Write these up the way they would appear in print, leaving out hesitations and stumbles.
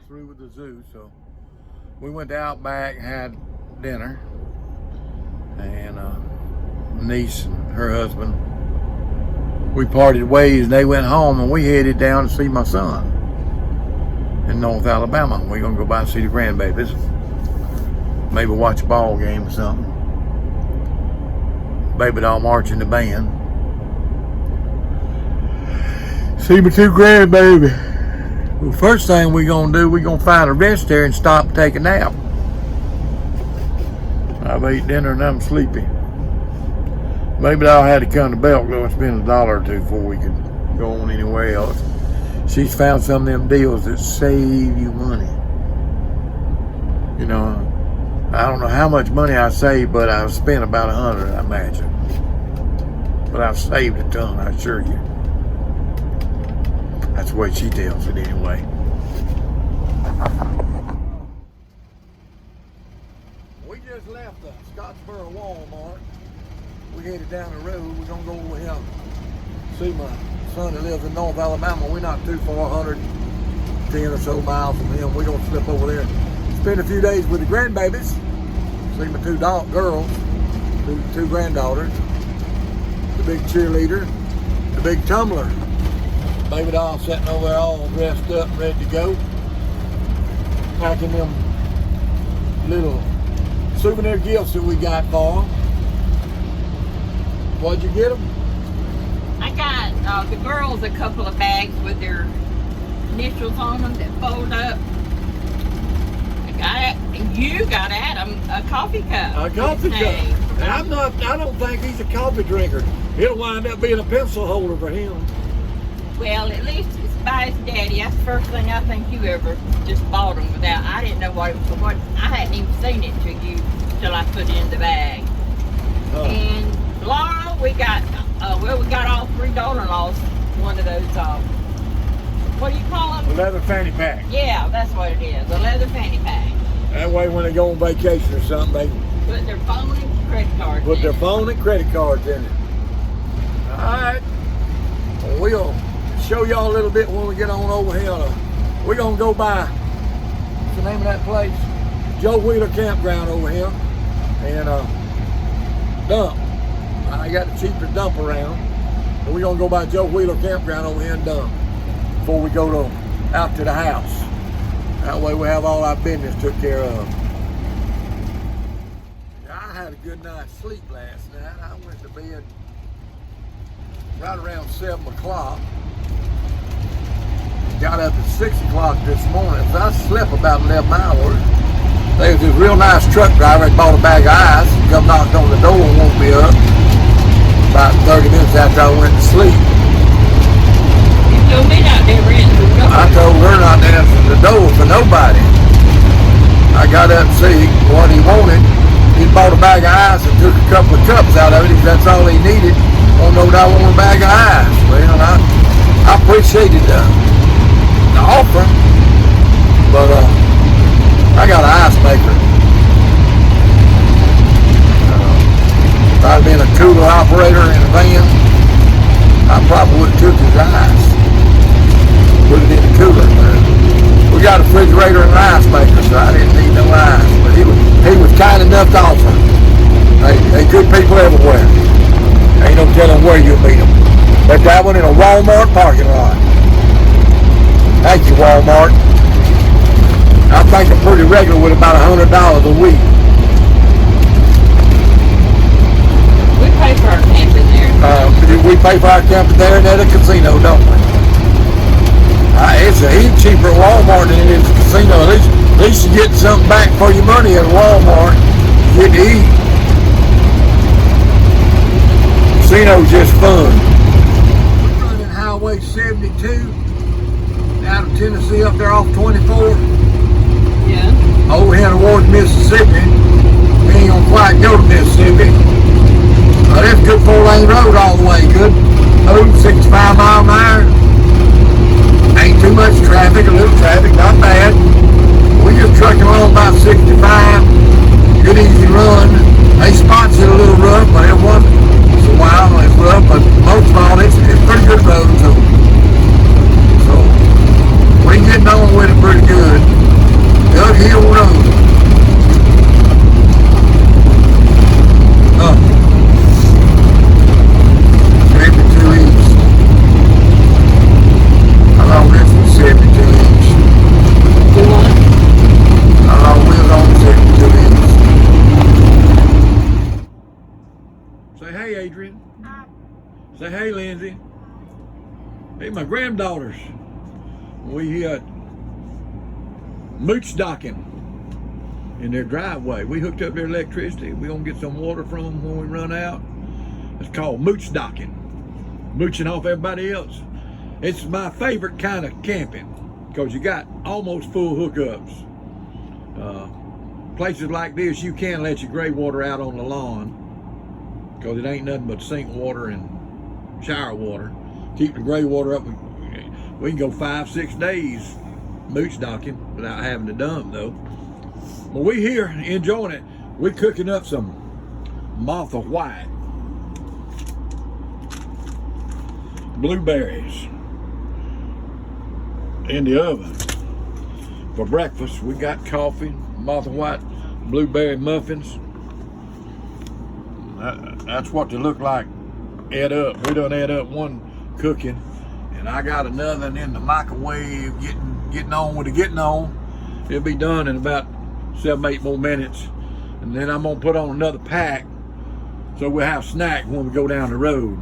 through with the zoo, so we went to Outback and had dinner. And niece and her husband, we parted ways and they went home, and we headed down to see my son in North Alabama. We're gonna go by and see the Grandbabies, maybe watch a ball game or something. Baby doll marching the band. See my two grandbabies. Well, first thing we're gonna do, we're gonna find a rest there and stop and take a nap. I've ate dinner and I'm sleepy. Maybe I'll have to come to Belko and spend $1 or $2 before we can go on anywhere else. She's found some of them deals that save you money. You know, I don't know how much money I saved, but I've spent about $100, I imagine. But I've saved a ton, I assure you. That's the way she tells it anyway. We just left the Scottsboro Walmart. We headed down the road. We're gonna go over here see my son that lives in North Alabama. We're not too far, 110 or so miles from him. We're gonna slip over there, spend a few days with the grandbabies, see my two girls, two granddaughters, the big cheerleader, the big tumbler. Baby doll sitting over there all dressed up, ready to go. Packing them little souvenir gifts that we got for them. What'd you get them? I got the girls a couple of bags with their initials on them that fold up. You got Adam a coffee cup. A coffee cup. And I don't think he's a coffee drinker. It'll wind up being a pencil holder for him. Well, at least it's by his daddy. That's the first thing I think you ever just bought him without. I didn't know what it was for. I hadn't even seen it till I put it in the bag. Oh. And Laura, we got all three daughter-in-laws one of those. What do you call them? A leather fanny pack. Yeah, that's what it is. A leather fanny pack. That way, when they go on vacation or something, they put their phone and credit cards. Put their phone and credit cards in it. All right. Well, we'll show y'all a little bit when we get on over here. We're gonna go by, what's the name of that place? Joe Wheeler Campground over here, and dump. I got the cheapest dump around, but we're gonna go by Joe Wheeler Campground over here and dump before we go out to the house. That way we have all our business took care of. I had a good night's sleep last night. I went to bed right around 7 o'clock. Got up at 6 o'clock this morning, so I slept about 11 hours. There was this real nice truck driver that bought a bag of ice, come knocked on the door and woke me up about 30 minutes after I went to sleep. You told me not to answer the door. I told her not to answer the door for nobody. I got up to see what he wanted. He bought a bag of ice and took a couple of cups out of it. That's all he needed. Oh no, I want a bag of ice. Well, I appreciated the offer, but I got an ice maker. If I'd been a cooler operator in a van, I probably would have took his ice, put it in the cooler. We got a refrigerator and an ice maker, so I didn't need no ice. But he was kind enough to offer. They good people everywhere. Ain't no telling where you'll meet them. But that one in a Walmart parking lot. Thank you, Walmart. I think I'm pretty regular with about $100 a week. We pay for our camping there. We pay for our camping there and at a casino, don't we? It's a heap cheaper at Walmart than it is at a casino. At least you get something back for your money at Walmart. You get to eat. Casino's just fun. We're running Highway 72 out of Tennessee up there off 24. Yeah. Over here towards Mississippi. We ain't gonna quite go to Mississippi. That's good 4-lane road all the way. Good. 65 mile an hour. Ain't too much traffic, a little traffic, not bad. We just trucking along about 65. Good easy run. They spots it a little rough, but it wasn't. It's a while and it's rough, but most of all, it's pretty good road. So we getting on with it pretty good. Say hey, Lindsay. Hey, my granddaughters. We mooch docking in their driveway. We hooked up their electricity. We're gonna get some water from them when we run out. It's called mooch docking. Mooching off everybody else. It's my favorite kind of camping because you got almost full hookups. Places like this, you can't let your gray water out on the lawn because it ain't nothing but sink water and shower water. Keep the gray water up. We can go 5-6 days mooch docking without having to dump though. Well, we here enjoying it. We're cooking up some Martha White blueberries in the oven for breakfast. We got coffee, Martha White blueberry muffins. That's what they look like. Add up. We done add up one cooking, and I got another in the microwave getting on with the getting on. It'll be done in about 7-8 more minutes, and then I'm gonna put on another pack so we'll have snack when we go down the road.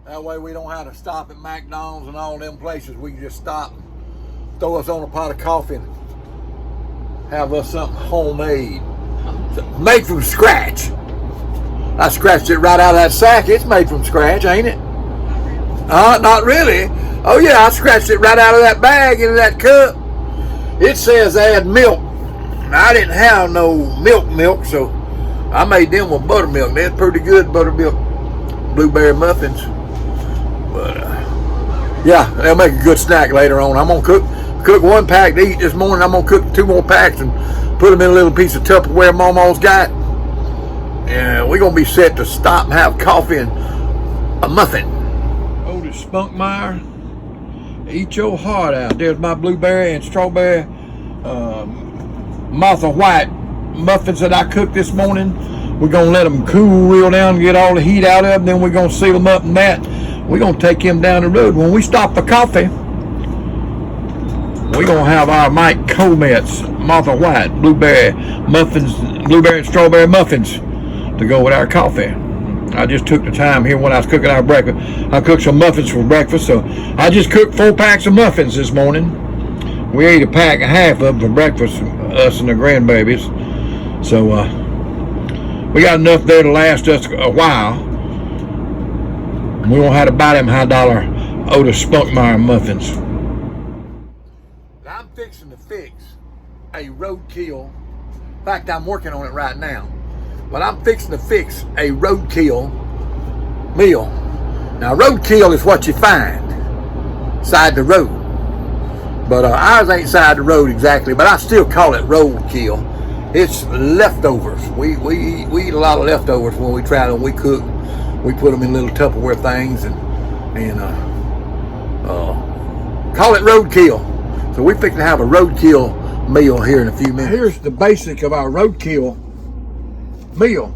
That way we don't have to stop at McDonald's and all them places. We can just stop, throw us on a pot of coffee, and have us something homemade, made from scratch. I scratched it right out of that sack. It's made from scratch, ain't it? Not really. Oh yeah, I scratched it right out of that bag into that cup. It says add milk. I didn't have no milk, so I made them with buttermilk. They're pretty good buttermilk blueberry muffins. But yeah, they'll make a good snack later on. I'm gonna cook one pack to eat this morning. I'm gonna cook 2 more packs and put them in a little piece of Tupperware Mama's got. And we're gonna be set to stop and have coffee and a muffin. Oldest Spunkmeyer, eat your heart out. There's my blueberry and strawberry Martha White muffins that I cooked this morning. We're gonna let them cool real down and get all the heat out of them. Then we're gonna seal them up in that. We're gonna take him down the road. When we stop for coffee, we're gonna have our Mike Kolmetz Martha White blueberry muffins, blueberry and strawberry muffins to go with our coffee. I just took the time here when I was cooking our breakfast. I cooked some muffins for breakfast, so I just cooked 4 packs of muffins this morning. We ate a pack and a half of them for breakfast, us and the grandbabies. So we got enough there to last us a while. We won't have to buy them $1 Otis Spunkmeyer muffins. I'm fixing to fix a roadkill. In fact, I'm working on it right now. But I'm fixing to fix a roadkill meal. Now, roadkill is what you find side the road. But ours ain't side the road exactly, but I still call it roadkill. It's leftovers. We eat a lot of leftovers when we try them. We cook. We put them in little Tupperware things and call it roadkill. So we fixing to have a roadkill meal here in a few minutes. Here's the basic of our roadkill meal.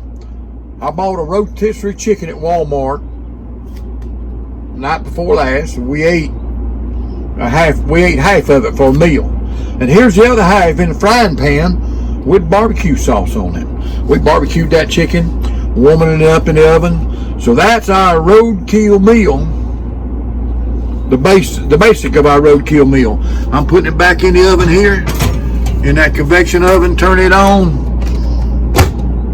I bought a rotisserie chicken at Walmart night before last. We ate half of it for a meal. And here's the other half in the frying pan with barbecue sauce on it. We barbecued that chicken, warming it up in the oven. So that's our roadkill meal. The basic of our roadkill meal. I'm putting it back in the oven here, in that convection oven. Turn it on.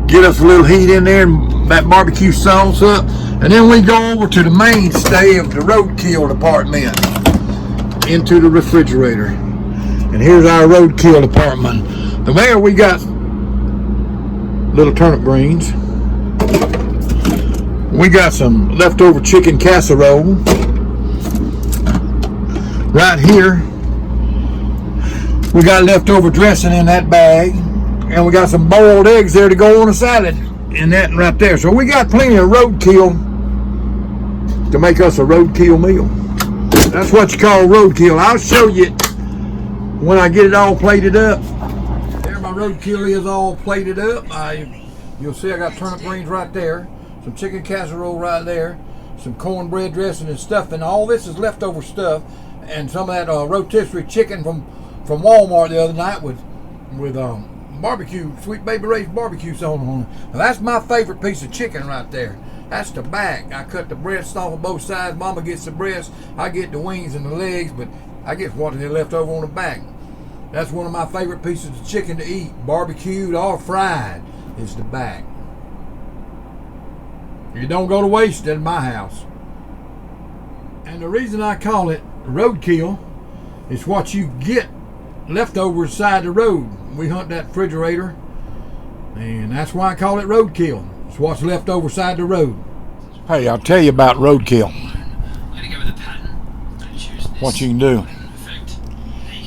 Get us a little heat in there and that barbecue sauce up. And then we go over to the mainstay of the roadkill department, into the refrigerator. And here's our roadkill department. There we got little turnip greens. We got some leftover chicken casserole. Right here, we got leftover dressing in that bag. And we got some boiled eggs there to go on a salad in that right there. So we got plenty of roadkill to make us a roadkill meal. That's what you call roadkill. I'll show you when I get it all plated up. There my roadkill is all plated up. You'll see I got turnip greens right there, some chicken casserole right there, some cornbread dressing and stuffing. All this is leftover stuff, and some of that rotisserie chicken from Walmart the other night with barbecue, Sweet Baby Ray's barbecue sauce on it. Now that's my favorite piece of chicken right there. That's the back. I cut the breast off of both sides. Mama gets the breast. I get the wings and the legs, but I get what's left over on the back. That's one of my favorite pieces of chicken to eat. Barbecued or fried is the back. You don't go to waste in my house. And the reason I call it roadkill is what you get leftovers side the road. We hunt that refrigerator, and that's why I call it roadkill. It's what's left over side the road. Hey, I'll tell you about roadkill. What you can do.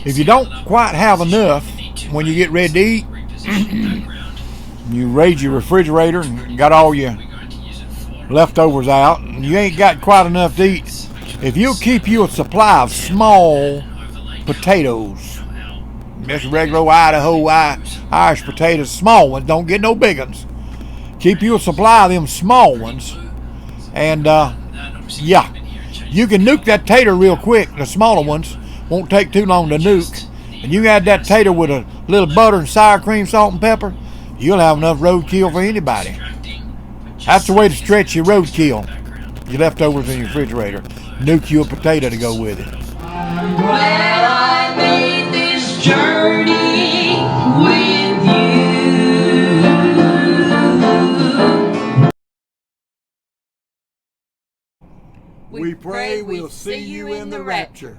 If you don't quite have enough when you get ready to eat, you raise your refrigerator and got all your leftovers out, and you ain't got quite enough to eat. If you'll keep you a supply of small potatoes, just regular old Idaho Irish potatoes, small ones, don't get no big ones. Keep you a supply of them small ones, and yeah, you can nuke that tater real quick. The smaller ones won't take too long to nuke, and you add that tater with a little butter and sour cream, salt and pepper, you'll have enough roadkill for anybody. That's the way to stretch your roadkill. Your leftovers in your refrigerator. Nuke you a potato to go with it. Well, I made this journey with you. We pray we'll see you in the rapture.